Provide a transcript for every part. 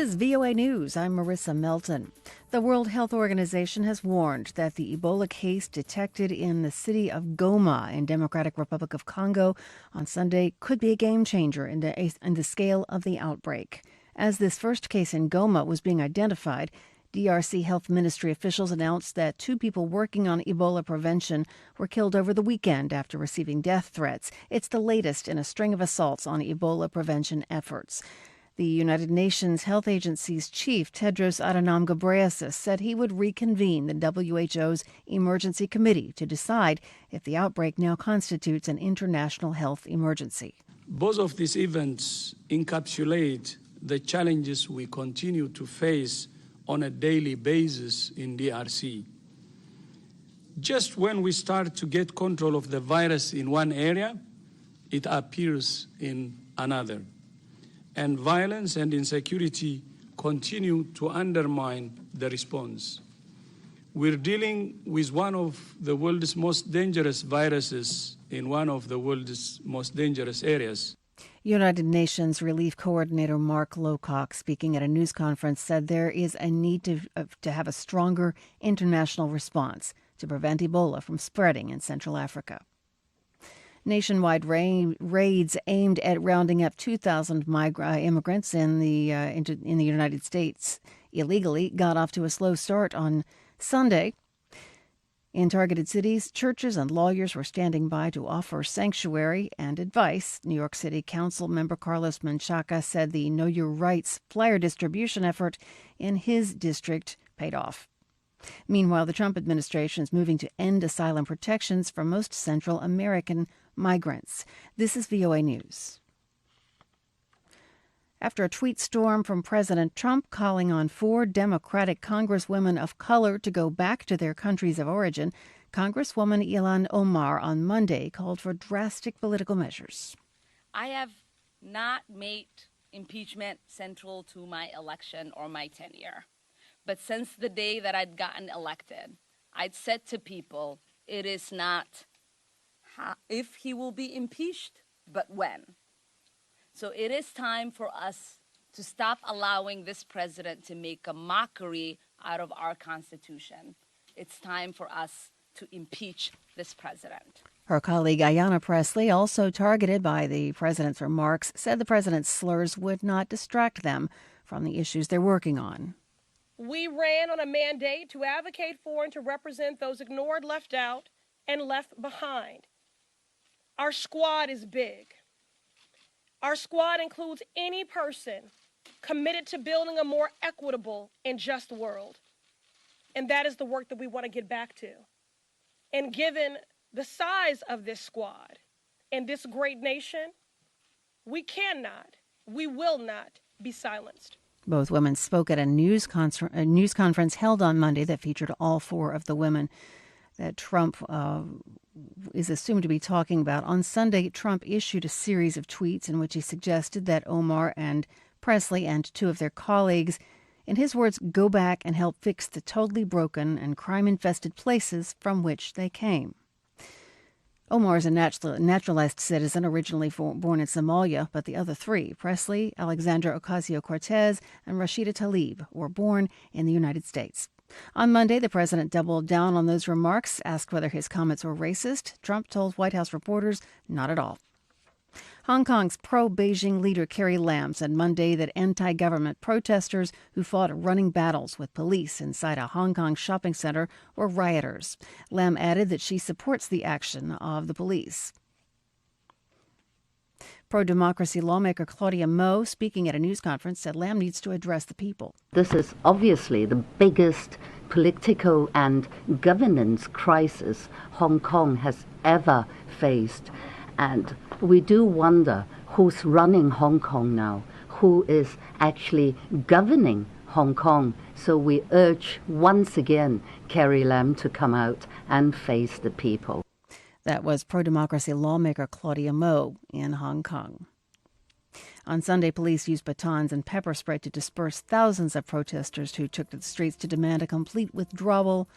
is VOA News. I'm Marissa Melton. The World Health Organization has warned that the Ebola case detected in the city of Goma in Democratic Republic of Congo on Sunday could be a game changer in the scale of the outbreak. As this first case in Goma was being identified, DRC Health Ministry officials announced that 2 people working on Ebola prevention were killed over the weekend after receiving death threats. It's the latest in a string of assaults on Ebola prevention efforts. The United Nations Health Agency's chief, Tedros Adhanom Ghebreyesus, said he would reconvene the WHO's emergency committee to decide if the outbreak now constitutes an international health emergency. Both of these events encapsulate the challenges we continue to face on a daily basis in DRC. Just when we start to get control of the virus in one area, it appears in another. And violence and insecurity continue to undermine the response. We're dealing with one of the world's most dangerous viruses in one of the world's most dangerous areas. United Nations Relief Coordinator Mark Lowcock, speaking at a news conference, said there is a need to have a stronger international response to prevent Ebola from spreading in Central Africa. Nationwide raids aimed at rounding up 2,000 immigrants in the United States illegally got off to a slow start on Sunday. In targeted cities, churches and lawyers were standing by to offer sanctuary and advice. New York City Council member Carlos Menchaca said the Know Your Rights flyer distribution effort in his district paid off. Meanwhile, the Trump administration is moving to end asylum protections for most Central American migrants. This is VOA News. After a tweet storm from President Trump calling on 4 Democratic Congresswomen of color to go back to their countries of origin, Congresswoman Ilhan Omar on Monday called for drastic political measures. I have not made impeachment central to my election or my tenure. But since the day that I'd gotten elected, I'd said to people, it is not if he will be impeached, but when. So it is time for us to stop allowing this president to make a mockery out of our Constitution. It's time for us to impeach this president. Her colleague Ayanna Pressley, also targeted by the president's remarks, said the president's slurs would not distract them from the issues they're working on. We ran on a mandate to advocate for and to represent those ignored, left out, and left behind. Our squad is big. Our squad includes any person committed to building a more equitable and just world. And that is the work that we want to get back to. And given the size of this squad and this great nation, we will not be silenced. Both women spoke at a news conference held on Monday that featured all 4 of the women that Trump is assumed to be talking about. On Sunday, Trump issued a series of tweets in which he suggested that Omar and Pressley and 2 of their colleagues, in his words, go back and help fix the totally broken and crime-infested places from which they came. Omar is a naturalized citizen originally born in Somalia, but the other 3, Pressley, Alexandra Ocasio-Cortez, and Rashida Tlaib, were born in the United States. On Monday, the president doubled down on those remarks, asked whether his comments were racist. Trump told White House reporters not at all. Hong Kong's pro-Beijing leader Carrie Lam said Monday that anti-government protesters who fought running battles with police inside a Hong Kong shopping center were rioters. Lam added that she supports the action of the police. Pro-democracy lawmaker Claudia Mo, speaking at a news conference, said Lam needs to address the people. This is obviously the biggest political and governance crisis Hong Kong has ever faced. And we do wonder who's running Hong Kong now, who is actually governing Hong Kong. So we urge once again Carrie Lam to come out and face the people. That was pro-democracy lawmaker Claudia Mo in Hong Kong. On Sunday, police used batons and pepper spray to disperse thousands of protesters who took to the streets to demand a complete withdrawal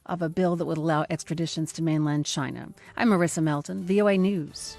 of a bill that would allow extraditions to mainland China. I'm Marissa Melton, VOA News.